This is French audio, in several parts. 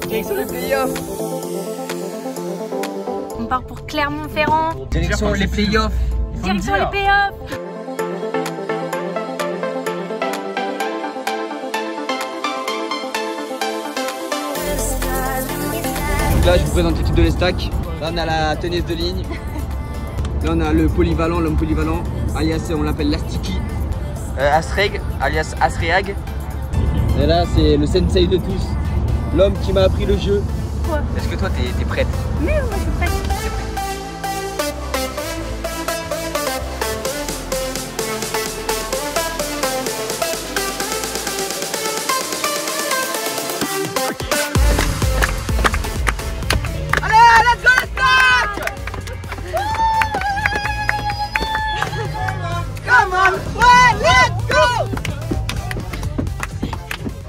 Direction les playoffs. On part pour Clermont-Ferrand. Direction les playoffs. Direction les playoffs. Donc là, je vous présente l'équipe de l'Estac. Là, on a la tenaise de ligne. Là, on a le polyvalent, l'homme polyvalent, alias on l'appelle l'Astiki. Asreg, alias Asriag. Et là, c'est le sensei de tous, l'homme qui m'a appris le jeu. Quoi? Est-ce que toi, t'es prête? Mais moi, je suis prête.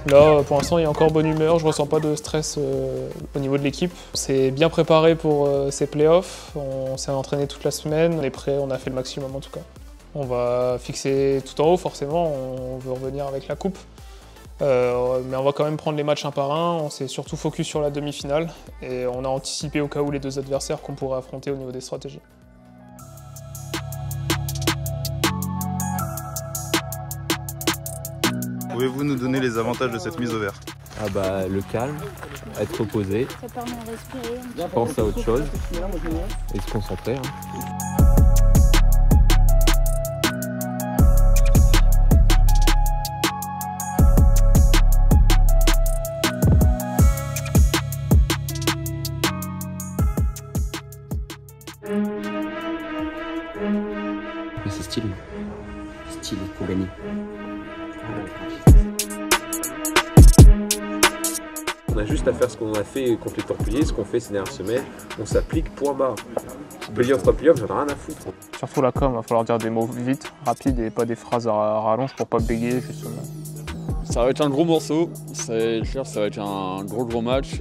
Là, pour l'instant, il y a encore bonne humeur, je ressens pas de stress au niveau de l'équipe. C'est bien préparé pour ces playoffs, on s'est entraîné toute la semaine, on est prêt, on a fait le maximum en tout cas. On va fixer tout en haut forcément, on veut revenir avec la coupe. Mais on va quand même prendre les matchs un par un, on s'est surtout focus sur la demi-finale et on a anticipé au cas où les deux adversaires qu'on pourrait affronter au niveau des stratégies. Pouvez-vous nous donner les avantages de cette mise au vert? Ah bah le calme, être reposé, Ça permet de respirer. penser à autre chose et se concentrer. Mais c'est stylé. Stylé pour gagner. On a juste à faire ce qu'on a fait contre les Templiers, ce qu'on fait ces dernières semaines, on s'applique point barre. Playoff pas playoff, j'en ai rien à foutre. Surtout la com, il va falloir dire des mots vite, rapides et pas des phrases à rallonge pour pas bégayer justement. Ça va être un gros morceau, c'est clair, ça va être un gros match.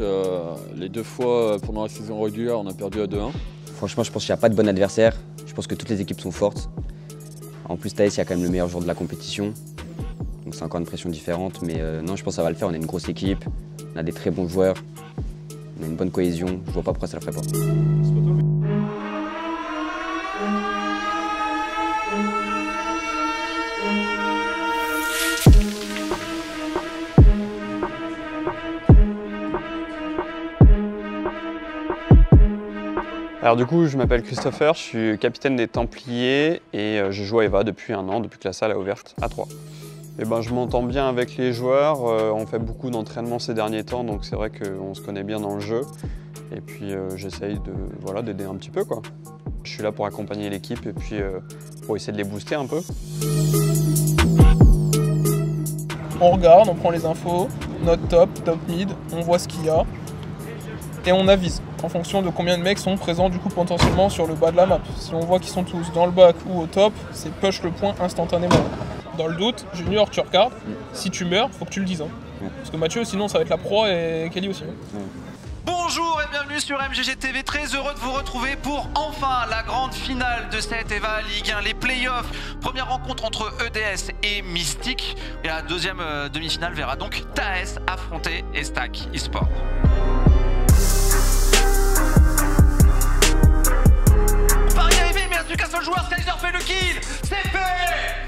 Les deux fois pendant la saison régulière, on a perdu à 2-1. Franchement, je pense qu'il n'y a pas de bon adversaire. Je pense que toutes les équipes sont fortes. En plus, Thaïs, il y a quand même le meilleur joueur de la compétition. Donc c'est encore une pression différente. Mais non, je pense que ça va le faire. On est une grosse équipe. On a des très bons joueurs. On a une bonne cohésion. Je vois pas pourquoi ça le ferait pas. Alors du coup, je m'appelle Christopher, je suis capitaine des Templiers et je joue à EVA depuis un an, depuis que la salle a ouvert à 3. Et ben, je m'entends bien avec les joueurs, on fait beaucoup d'entraînement ces derniers temps, donc c'est vrai qu'on se connaît bien dans le jeu. Et puis j'essaye d'aider un petit peu, quoi. Je suis là pour accompagner l'équipe et puis pour essayer de les booster un peu. On regarde, on prend les infos, notre top mid, on voit ce qu'il y a et on avise en fonction de combien de mecs sont présents du coup potentiellement sur le bas de la map. Si on voit qu'ils sont tous dans le bac ou au top, c'est push le point instantanément. Dans le doute, Junior, tu regardes, si tu meurs, faut que tu le dises. Hein. Parce que Mathieu, sinon ça va être la proie et Kelly aussi. Bonjour et bienvenue sur MGG TV, très heureux de vous retrouver pour enfin la grande finale de cette EVA Ligue 1, les playoffs. Première rencontre entre EDS et Mystique. Et la deuxième demi-finale verra donc Thaïs affronter Estac eSport. Paris arrivé, mais il reste plus qu'un seul joueur, Skyzer fait le kill. C'est fait.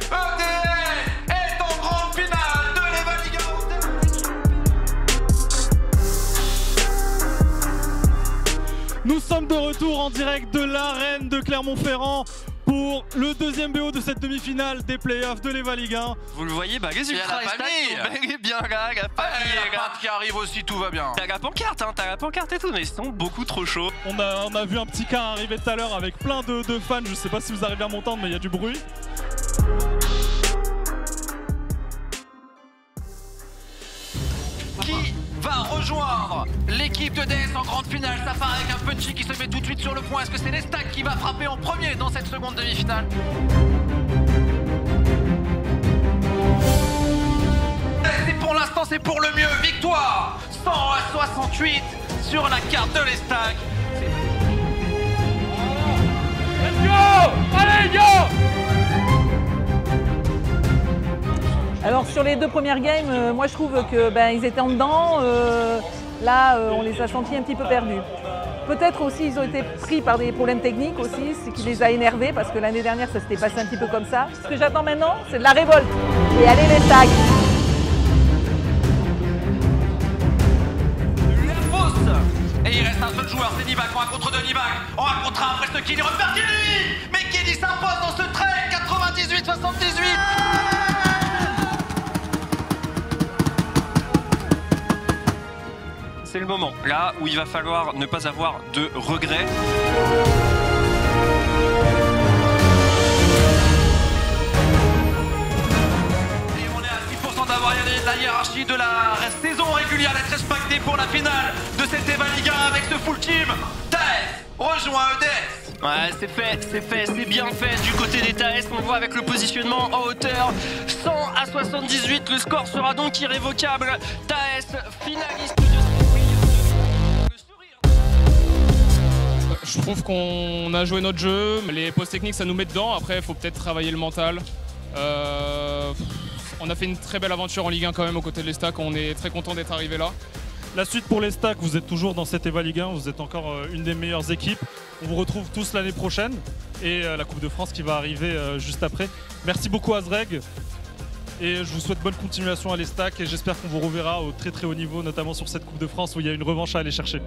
EDS est en grande finale de l'EVA Ligue 1. Nous sommes de retour en direct de l'arène de Clermont-Ferrand pour le deuxième BO de cette demi-finale des playoffs de l'EVA Ligue 1. Vous le voyez, bah qu'est-ce que la famille bien là, la famille, la patte qui arrive aussi, tout va bien. T'as la pancarte, hein, t'as la pancarte et tout, mais ils sont beaucoup trop chauds. On a vu un petit car arriver tout à l'heure avec plein de fans, je sais pas si vous arrivez à m'entendre, mais il y a du bruit. Qui va rejoindre l'équipe de DS en grande finale? Ça part avec un Punchy qui se met tout de suite sur le point. Est-ce que c'est l'Estac qui va frapper en premier dans cette seconde demi-finale? Et pour l'instant, c'est pour le mieux. Victoire 100 à 68 sur la carte de l'Estac. Let's go! Allez, go! Alors sur les deux premières games, moi je trouve que ils étaient en dedans. Là, on les a sentis un petit peu perdus. Peut-être aussi ils ont été pris par des problèmes techniques aussi, ce qui les a énervés parce que l'année dernière ça s'était passé un petit peu comme ça. Ce que j'attends maintenant, c'est de la révolte. Et allez les Stags! Et il reste un seul joueur, c'est Nibak, on 1 contre 2 Nibak. On 1 contre 1 après ce kill, il repartit lui. Mais Kelly s'impose dans ce trade, 98-78. C'est le moment, là où il va falloir ne pas avoir de regrets. Et on est à 6% d'avoir gagné la hiérarchie de la saison régulière d'être respecté pour la finale de cette EVA Ligue 1 avec ce full team. TAS rejoint EDS. Ouais, c'est fait, c'est bien fait du côté des TAS. On voit avec le positionnement en hauteur 100-78. Le score sera donc irrévocable. TAS finaliste de Je trouve qu'on a joué notre jeu, les pauses techniques ça nous met dedans, après il faut peut-être travailler le mental. On a fait une très belle aventure en Ligue 1 quand même aux côtés de l'Estac, on est très content d'être arrivé là. La suite pour les Stags, vous êtes toujours dans cette EVA Ligue 1, vous êtes encore une des meilleures équipes. On vous retrouve tous l'année prochaine et la Coupe de France qui va arriver juste après. Merci beaucoup Azreg et je vous souhaite bonne continuation à l'Estac et j'espère qu'on vous reverra au très haut niveau, notamment sur cette Coupe de France où il y a une revanche à aller chercher.